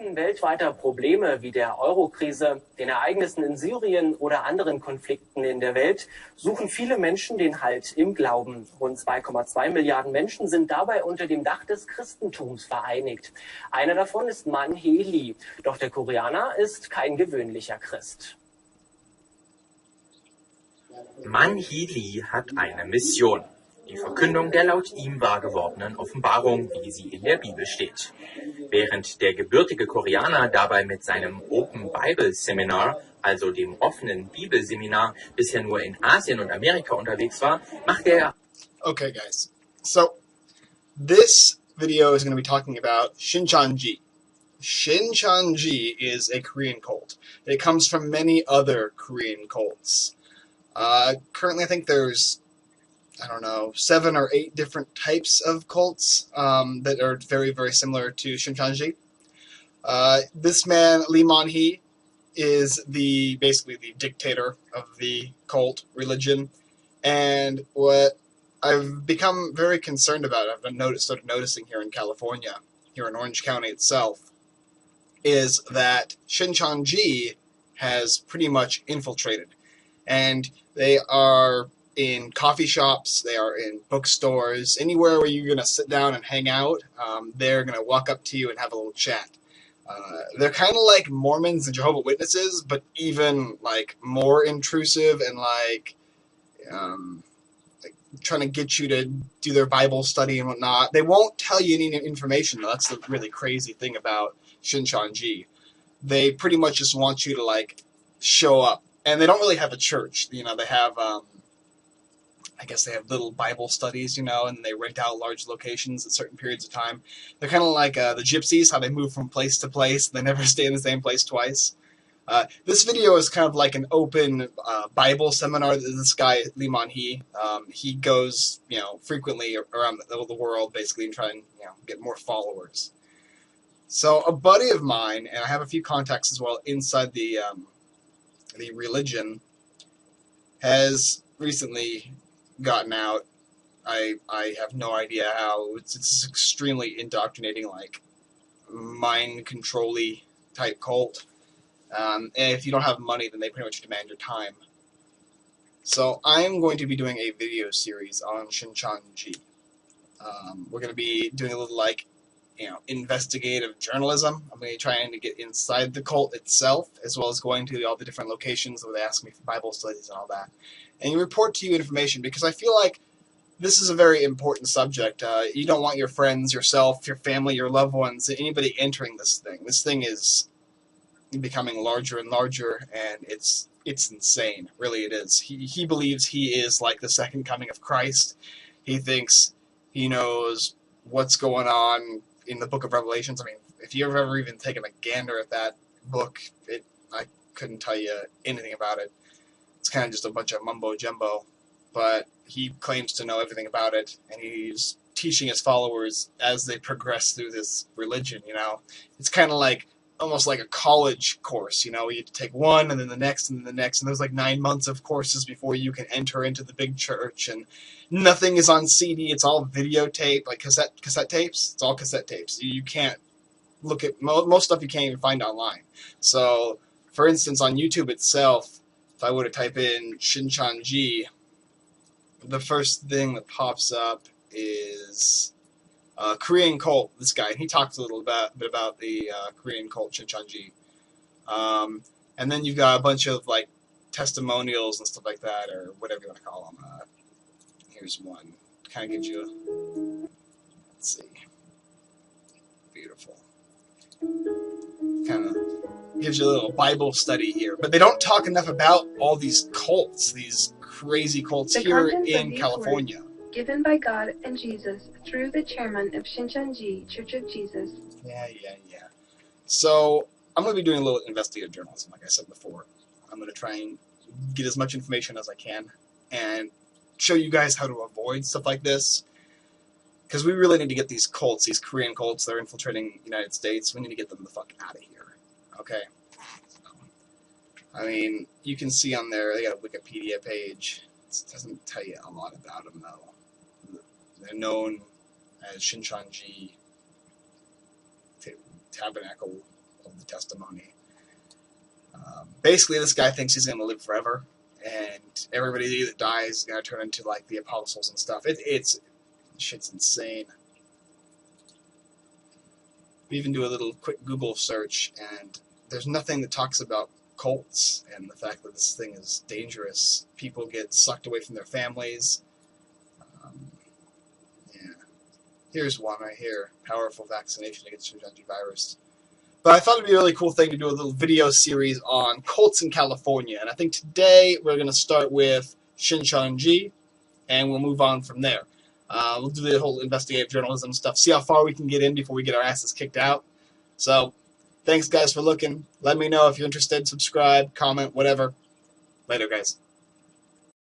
Zeiten weltweiter Probleme wie der Euro-Krise, den Ereignissen in Syrien oder anderen Konflikten in der Welt suchen viele Menschen den Halt im Glauben. Rund 2,2 Milliarden Menschen sind dabei unter dem Dach des Christentums vereinigt. Einer davon ist Man He-Lee. Doch der Koreaner ist kein gewöhnlicher Christ. Man He-Lee hat eine Mission. Die Verkündung der laut ihm wahr gewordenen Offenbarung, wie sie in der Bibel steht. Während der gebürtige Koreaner dabei mit seinem Open Bible Seminar, also dem offenen Bibelseminar, bisher nur in Asien und Amerika unterwegs war, macht er... Okay, guys. So, this video is going to be talking about Shinchonji. Shinchonji is a Korean cult. It comes from many other Korean cults. Currently, I think there's, 7 or 8 different types of cults that are very, very similar to Shinchonji. This man, Lee Man-hee, is basically the dictator of the cult religion, and what I've become very concerned about, started noticing here in California, here in Orange County itself, is that Shinchonji has pretty much infiltrated, and they are in coffee shops, they are in bookstores, anywhere where you're going to sit down and hang out, they're going to walk up to you and have a little chat. They're kind of like Mormons and Jehovah's Witnesses, but even like more intrusive and like trying to get you to do their Bible study and whatnot. They won't tell you any information, though. That's the really crazy thing about Shinchonji. They pretty much just want you to like show up. And they don't really have a church. They have, I guess they have little Bible studies, and they rent out large locations at certain periods of time. They're kind of like the gypsies, how they move from place to place. They never stay in the same place twice. This video is kind of like an open Bible seminar that this guy, Lee Man-hee, he goes, frequently around the world, basically, and try and, get more followers. So a buddy of mine, and I have a few contacts as well inside the religion, has recently gotten out. I have no idea how. It's extremely indoctrinating, like mind control-y type cult. And if you don't have money, then they pretty much demand your time. So I'm going to be doing a video series on Shinchonji. We're going to be doing a little like investigative journalism. I'm going to be trying to get inside the cult itself, as well as going to all the different locations where they ask me for Bible studies and all that, and report to you information, because I feel like this is a very important subject. You don't want your friends, yourself, your family, your loved ones, anybody entering this thing. This thing is becoming larger and larger, and it's insane. Really, it is. He believes he is like the second coming of Christ. He thinks he knows what's going on in the book of Revelations. I mean, if you've ever even taken a gander at that book, I couldn't tell you anything about it. It's kind of just a bunch of mumbo-jumbo, but he claims to know everything about it, and he's teaching his followers as they progress through this religion, It's kind of like, almost like a college course, you have to take one, and then the next, and then the next, and there's like 9 months of courses before you can enter into the big church, and nothing is on CD, it's all videotape, like cassette tapes, it's all cassette tapes. You can't look at, most stuff you can't even find online. So, for instance, on YouTube itself, if I were to type in Shinchonji, the first thing that pops up is Korean cult, this guy, and he talks a little bit about the Korean cult Shinchonji. And then you've got a bunch of like testimonials and stuff like that, or whatever you want to call them. Here's one. Kind of gives you let's see. Beautiful. Kind of gives you a little Bible study here. But they don't talk enough about all these cults, these crazy cults here in California. Given by God and Jesus through the chairman of Shinchonji Church of Jesus. Yeah. So I'm going to be doing a little investigative journalism, like I said before. I'm going to try and get as much information as I can and show you guys how to avoid stuff like this. Because we really need to get these cults, these Korean cults that are infiltrating the United States, we need to get them the fuck out of here. Okay? I mean, you can see on there, they got a Wikipedia page. It doesn't tell you a lot about them, though. They're known as Shinchonji Tabernacle of the testimony. Basically, this guy thinks he's going to live forever, and everybody that dies is going to turn into like the apostles and stuff. Shit's insane. We even do a little quick Google search, and there's nothing that talks about cults and the fact that this thing is dangerous. People get sucked away from their families. Yeah. Here's one right here. Powerful vaccination against Shinchonji virus. But I thought it'd be a really cool thing to do a little video series on cults in California. And I think today we're going to start with Shinchonji, and we'll move on from there. We'll do the whole investigative journalism stuff, see how far we can get in before we get our asses kicked out. So, thanks guys for looking. Let me know if you're interested. Subscribe, comment, whatever. Later, guys.